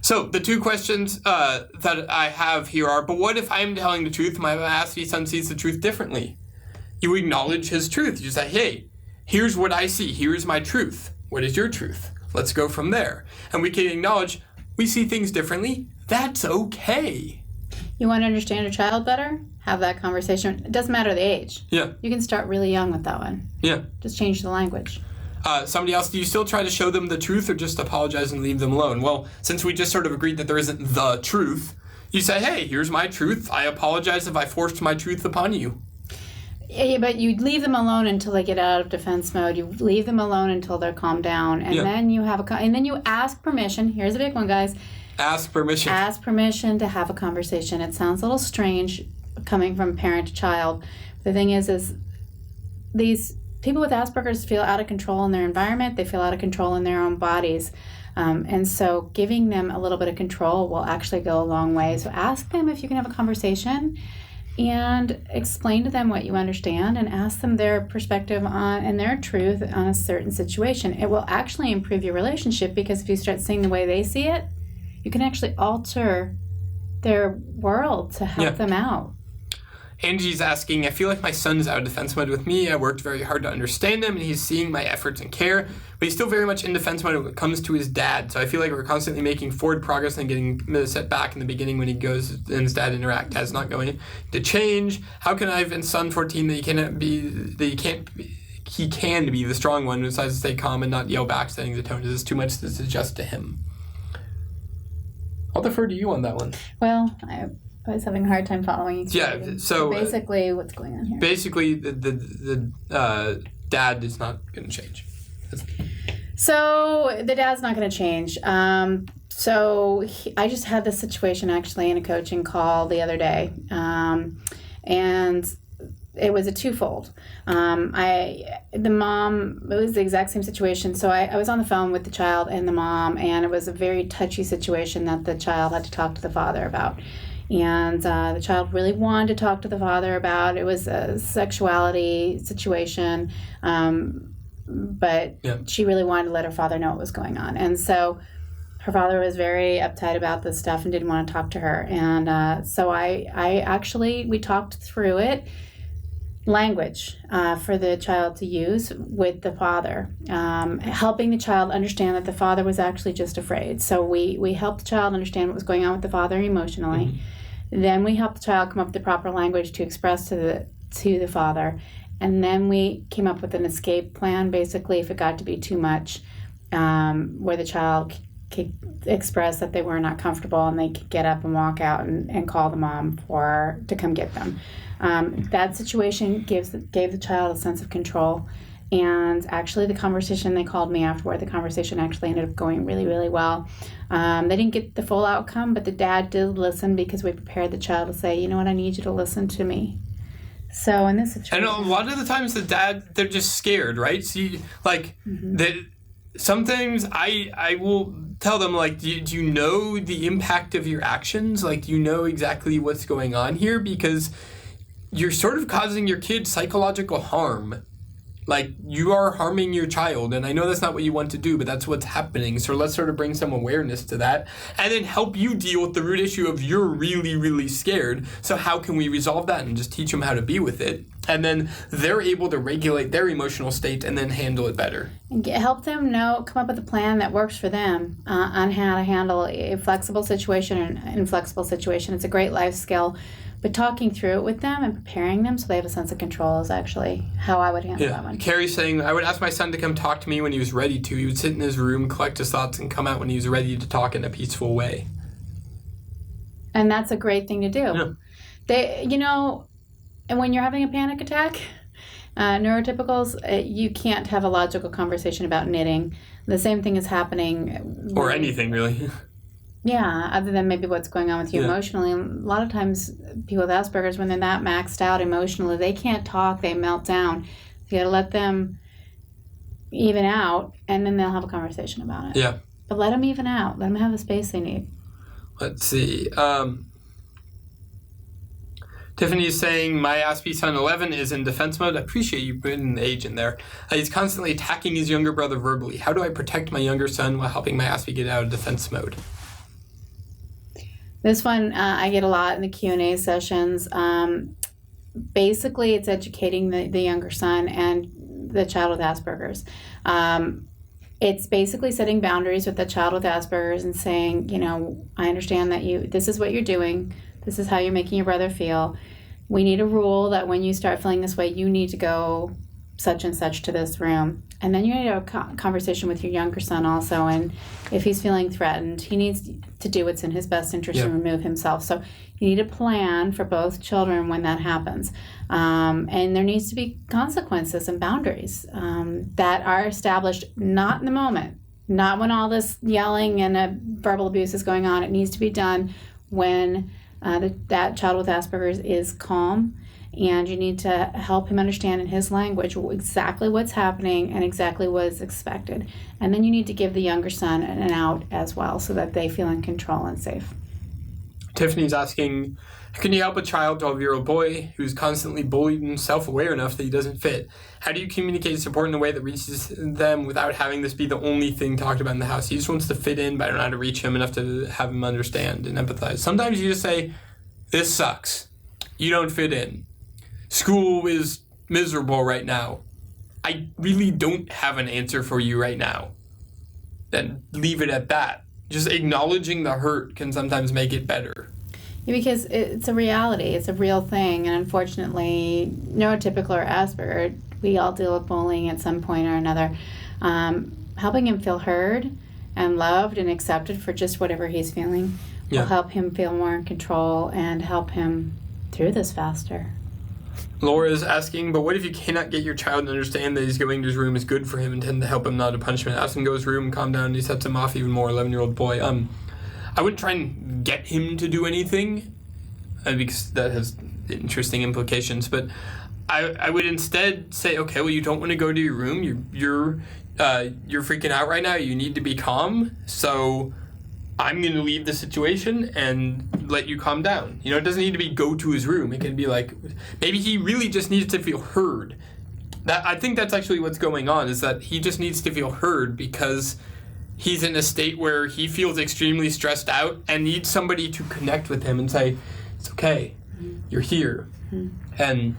So the 2 questions that I have here are, but what if I'm telling the truth? My Aspi son sees the truth differently. You acknowledge his truth. You say, hey, here's what I see. Here's my truth. What is your truth? Let's go from there. And we can acknowledge we see things differently. That's okay. You want to understand your child better? Have that conversation. It doesn't matter the age. Yeah. You can start really young with that one. Yeah. Just change the language. Somebody else, do you still try to show them the truth or just apologize and leave them alone? Well, since we just sort of agreed that there isn't the truth, you say, hey, here's my truth. I apologize if I forced my truth upon you. Yeah, but you leave them alone until they get out of defense mode. You leave them alone until they're calmed down, and then you have and then you ask permission. Here's a big one, guys. Ask permission. Ask permission to have a conversation. It sounds a little strange coming from parent to child. The thing is these people with Asperger's feel out of control in their environment. They feel out of control in their own bodies. And so giving them a little bit of control will actually go a long way. So ask them if you can have a conversation and explain to them what you understand and ask them their perspective on and their truth on a certain situation. It will actually improve your relationship because if you start seeing the way they see it, you can actually alter their world to help them out. Angie's asking, I feel like my son's out of defense mode with me. I worked very hard to understand him, and he's seeing my efforts and care, but he's still very much in defense mode when it comes to his dad. So I feel like we're constantly making forward progress and getting set back in the beginning when he goes and his dad interact. Dad's not going to change. How can I have in son 14 that he can be the strong one who decides to stay calm and not yell back, setting the tone? Is this too much to suggest to him? I'll defer to you on that one. Well, I was having a hard time following you. Yeah, so basically, what's going on here? Basically, the dad is not going to change. So the dad's not going to change. I just had this situation actually in a coaching call the other day, and it was a twofold. The mom, it was the exact same situation. So I was on the phone with the child and the mom, and it was a very touchy situation that the child had to talk to the father about. And the child really wanted to talk to the father about it. Was a sexuality situation, but she really wanted to let her father know what was going on. And so her father was very uptight about this stuff and didn't want to talk to her. And so we talked through it, language for the child to use with the father, helping the child understand that the father was actually just afraid. So we helped the child understand what was going on with the father emotionally. Mm-hmm. Then we helped the child come up with the proper language to express to the father. And then we came up with an escape plan, basically, if it got to be too much, where the child could express that they were not comfortable and they could get up and walk out and call the mom to come get them. That situation gave the child a sense of control. And actually the conversation, they called me afterward, the conversation actually ended up going really, really well. They didn't get the full outcome, but the dad did listen because we prepared the child to say, you know what, I need you to listen to me. So in this situation... And a lot of the times the dad, they're just scared, right? So sometimes I will tell them, like, do you know the impact of your actions? Like, do you know exactly what's going on here? Because you're sort of causing your kid psychological harm. Like, you are harming your child, and I know that's not what you want to do, but that's what's happening. So let's sort of bring some awareness to that, and then help you deal with the root issue of you're really, really scared. So how can we resolve that and just teach them how to be with it? And then they're able to regulate their emotional state and then handle it better. And help them come up with a plan that works for them on how to handle a flexible situation or an inflexible situation. It's a great life skill. But talking through it with them and preparing them so they have a sense of control is actually how I would handle that one. Carrie's saying, I would ask my son to come talk to me when he was ready to. He would sit in his room, collect his thoughts, and come out when he was ready to talk in a peaceful way. And that's a great thing to do. Yeah. And when you're having a panic attack, neurotypicals, you can't have a logical conversation about knitting. The same thing is happening. Or anything, really. Yeah, other than maybe what's going on with you emotionally. A lot of times people with Asperger's, when they're that maxed out emotionally, they can't talk, they melt down. You got to let them even out, and then they'll have a conversation about it. Yeah. But let them even out. Let them have the space they need. Let's see. Tiffany is saying, my Aspie son 11 is in defense mode. I appreciate you putting the age in there. He's constantly attacking his younger brother verbally. How do I protect my younger son while helping my Aspie get out of defense mode? This one I get a lot in the Q&A sessions. Basically, it's educating the younger son and the child with Asperger's. It's basically setting boundaries with the child with Asperger's and saying, I understand that this is what you're doing. This is how you're making your brother feel. We need a rule that when you start feeling this way, you need to go such and such to this room. And then you need to have a conversation with your younger son also. And if he's feeling threatened, he needs to do what's in his best interest and remove himself. So you need a plan for both children when that happens. And there needs to be consequences and boundaries that are established not in the moment, not when all this yelling and verbal abuse is going on. It needs to be done when that child with Asperger's is calm. And you need to help him understand in his language exactly what's happening and exactly what is expected. And then you need to give the younger son an out as well so that they feel in control and safe. Tiffany's asking, can you help a child, 12-year-old boy, who's constantly bullied and self-aware enough that he doesn't fit? How do you communicate support in a way that reaches them without having this be the only thing talked about in the house? He just wants to fit in, but I don't know how to reach him enough to have him understand and empathize. Sometimes you just say, this sucks. You don't fit in. School is miserable right now. I really don't have an answer for you right now. Then leave it at that. Just acknowledging the hurt can sometimes make it better. Yeah, because it's a reality. It's a real thing. And unfortunately, neurotypical or Asperger, we all deal with bullying at some point or another. Helping him feel heard and loved and accepted for just whatever he's feeling will help him feel more in control and help him through this faster. Laura is asking, but what if you cannot get your child to understand that he's going to his room is good for him and tend to help him, not a punishment? Ask him to go to his room, calm down, and he sets him off even more. 11-year-old boy. I wouldn't try and get him to do anything because that has interesting implications, but I would instead say, okay, well, you don't want to go to your room. You're freaking out right now. You need to be calm. So I'm going to leave the situation and let you calm down. You know, it doesn't need to be go to his room. It can be like, maybe he really just needs to feel heard. I think that's actually what's going on, is that he just needs to feel heard because he's in a state where he feels extremely stressed out and needs somebody to connect with him and say, it's okay, you're here, and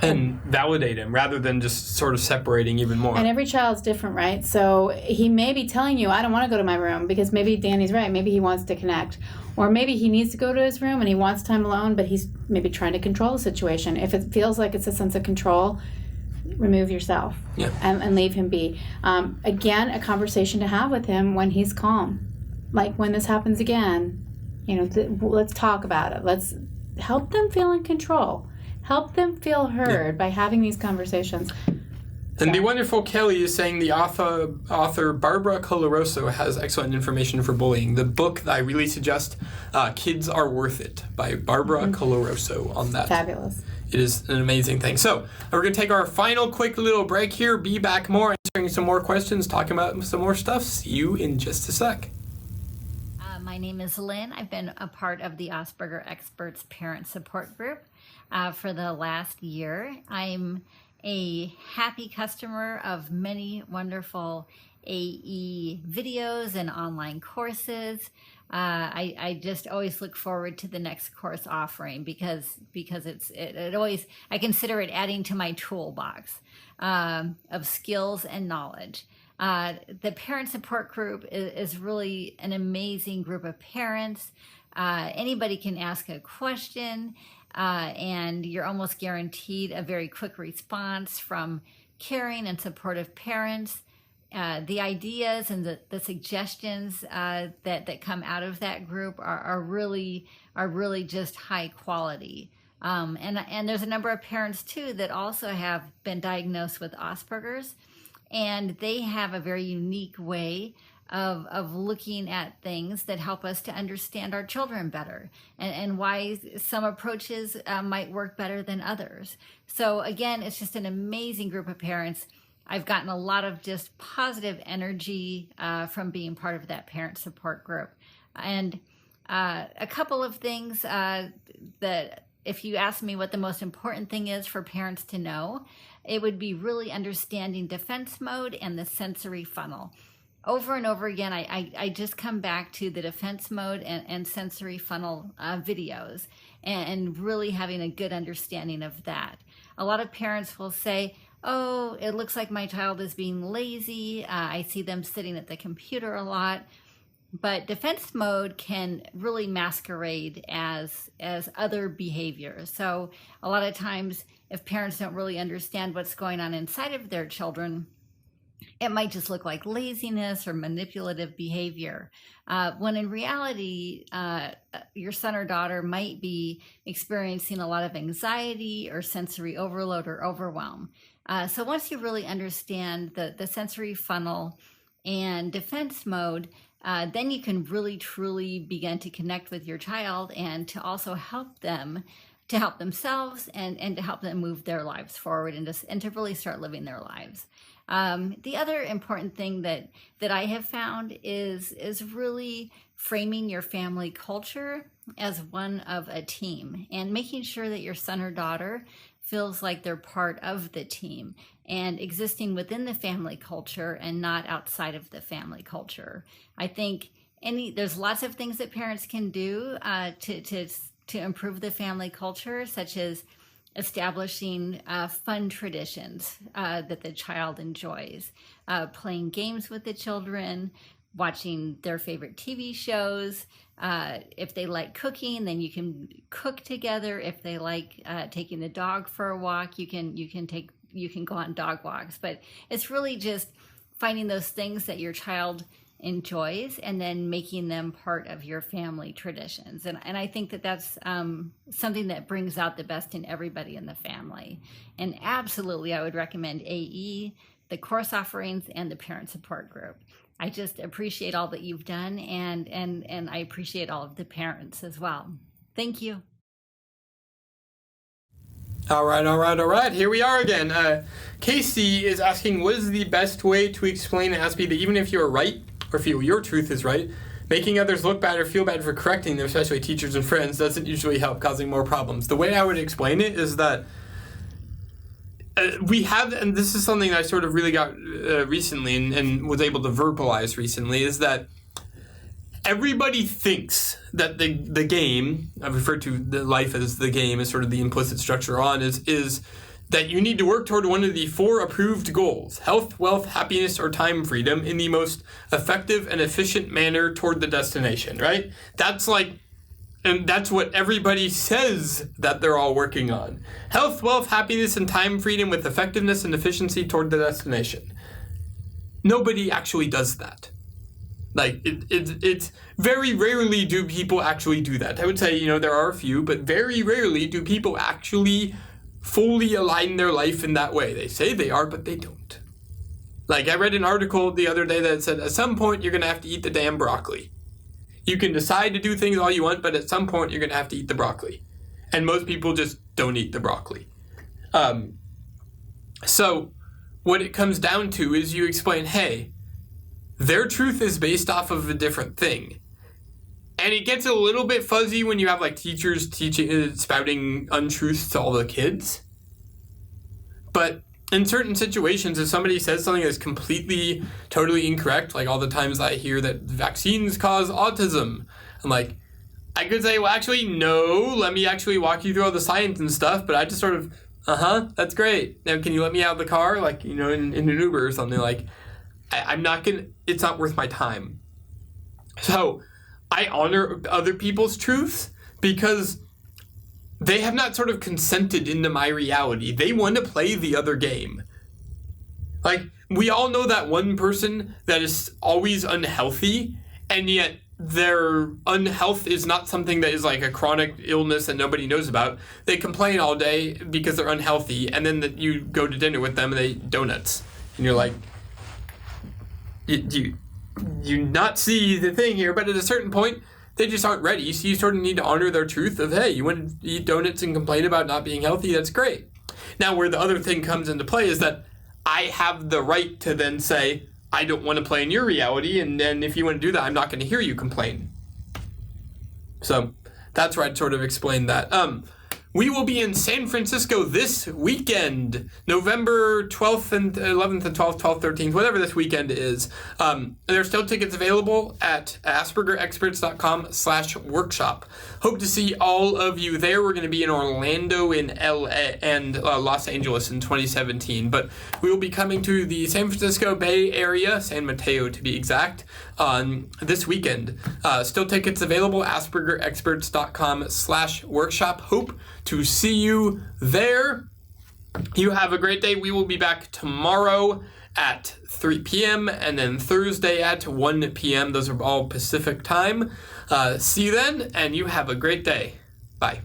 validate him rather than just sort of separating even more. And every child's different, right? So he may be telling you, I don't want to go to my room, because maybe Danny's right. Maybe he wants to connect. Or maybe he needs to go to his room and he wants time alone, but he's maybe trying to control the situation. If it feels like it's a sense of control, remove yourself and leave him be. Again, a conversation to have with him when he's calm. Like, when this happens again, you know, let's talk about it. Let's help them feel in control. Help them feel heard by having these conversations. And the wonderful Kelly is saying the author Barbara Coloroso has excellent information for bullying. The book that I really suggest, Kids Are Worth It, by Barbara Coloroso on that. Fabulous. It is an amazing thing. So we're going to take our final quick little break here. Be back more, answering some more questions, talking about some more stuff. See you in just a sec. My name is Lynn. I've been a part of the Asperger Experts Parent Support Group for the last year. I'm a happy customer of many wonderful AE videos and online courses. I just always look forward to the next course offering because it always, I consider it adding to my toolbox of skills and knowledge. The parent support group is really an amazing group of parents. Anybody can ask a question, and you're almost guaranteed a very quick response from caring and supportive parents. The ideas and the suggestions that come out of that group are really just high quality. And there's a number of parents too that also have been diagnosed with Asperger's, and they have a very unique way of looking at things that help us to understand our children better, and why some approaches might work better than others. So again, it's just an amazing group of parents. I've gotten a lot of just positive energy from being part of that parent support group. And a couple of things that, if you ask me what the most important thing is for parents to know, it would be really understanding defense mode and the sensory funnel. Over and over again, I just come back to the defense mode and sensory funnel videos, and really having a good understanding of that. A lot of parents will say, oh, it looks like my child is being lazy. I see them sitting at the computer a lot. But defense mode can really masquerade as other behaviors. So a lot of times, if parents don't really understand what's going on inside of their children, it might just look like laziness or manipulative behavior, when in reality, your son or daughter might be experiencing a lot of anxiety or sensory overload or overwhelm. So once you really understand the sensory funnel and defense mode, then you can really truly begin to connect with your child, and to also help them to help themselves, and to help them move their lives forward, and to really start living their lives. The other important thing that I have found is really framing your family culture as one of a team, and making sure that your son or daughter feels like they're part of the team and existing within the family culture and not outside of the family culture. I think there's lots of things that parents can do to improve the family culture, such as establishing fun traditions that the child enjoys, playing games with the children, watching their favorite TV shows. If they like cooking, then you can cook together. If they like taking the dog for a walk, you can go on dog walks. But it's really just finding those things that your child enjoys, and then making them part of your family traditions. And I think that's something that brings out the best in everybody in the family. And absolutely, I would recommend AE, the course offerings, and the parent support group. I just appreciate all that you've done, and I appreciate all of the parents as well. Thank you. All right. Here we are again. Casey is asking, what is the best way to explain to Aspie that even if you're right, or feel your truth is right, making others look bad or feel bad for correcting them, especially teachers and friends, doesn't usually help, causing more problems? The way I would explain it is that we have, and this is something I sort of really got recently and was able to verbalize recently, is that everybody thinks that the game, I've referred to the life as the game, as sort of the implicit structure on, is that you need to work toward one of the 4 approved goals: health, wealth, happiness, or time freedom in the most effective and efficient manner toward the destination, right? And that's what everybody says that they're all working on. Health, wealth, happiness, and time freedom with effectiveness and efficiency toward the destination. Nobody actually does that. Like, it's very rarely do people actually do that. I would say, there are a few, but very rarely do people actually fully align their life in that way. They say they are, but they don't. Like, I read an article the other day that said, at some point, you're going to have to eat the damn broccoli. You can decide to do things all you want, but at some point, you're going to have to eat the broccoli. And most people just don't eat the broccoli. So, what it comes down to is you explain, hey, their truth is based off of a different thing. And it gets a little bit fuzzy when you have like teachers teaching, spouting untruths to all the kids. But in certain situations, if somebody says something that's completely, totally incorrect, like all the times I hear that vaccines cause autism, I'm like, I could say, well, actually, no, let me actually walk you through all the science and stuff, but I just sort of, that's great. Now, can you let me out of the car? Like, in an Uber or something. Like, I'm not it's not worth my time. So, I honor other people's truths because they have not sort of consented into my reality. They want to play the other game. Like, we all know that one person that is always unhealthy, and yet their unhealth is not something that is like a chronic illness that nobody knows about. They complain all day because they're unhealthy, and then you go to dinner with them and they eat donuts. And you're like, you not see the thing here, but at a certain point, they just aren't ready. So you sort of need to honor their truth of, hey, you want to eat donuts and complain about not being healthy? That's great. Now, where the other thing comes into play is that I have the right to then say, I don't want to play in your reality, and then if you want to do that, I'm not going to hear you complain. So that's where I'd sort of explain that. We will be in San Francisco this weekend, November 12th and 11th and 12th, 12th, 13th, whatever this weekend is. There are still tickets available at aspergerexperts.com/workshop. Hope to see all of you there. We're going to be in Orlando, in LA, and Los Angeles in 2017. But we will be coming to the San Francisco Bay Area, San Mateo to be exact, this weekend. Still tickets available, aspergerexperts.com/workshop. Hope to see you there. You have a great day. We will be back tomorrow at 3 p.m. and then Thursday at 1 p.m. Those are all Pacific time. See you then, and you have a great day. Bye.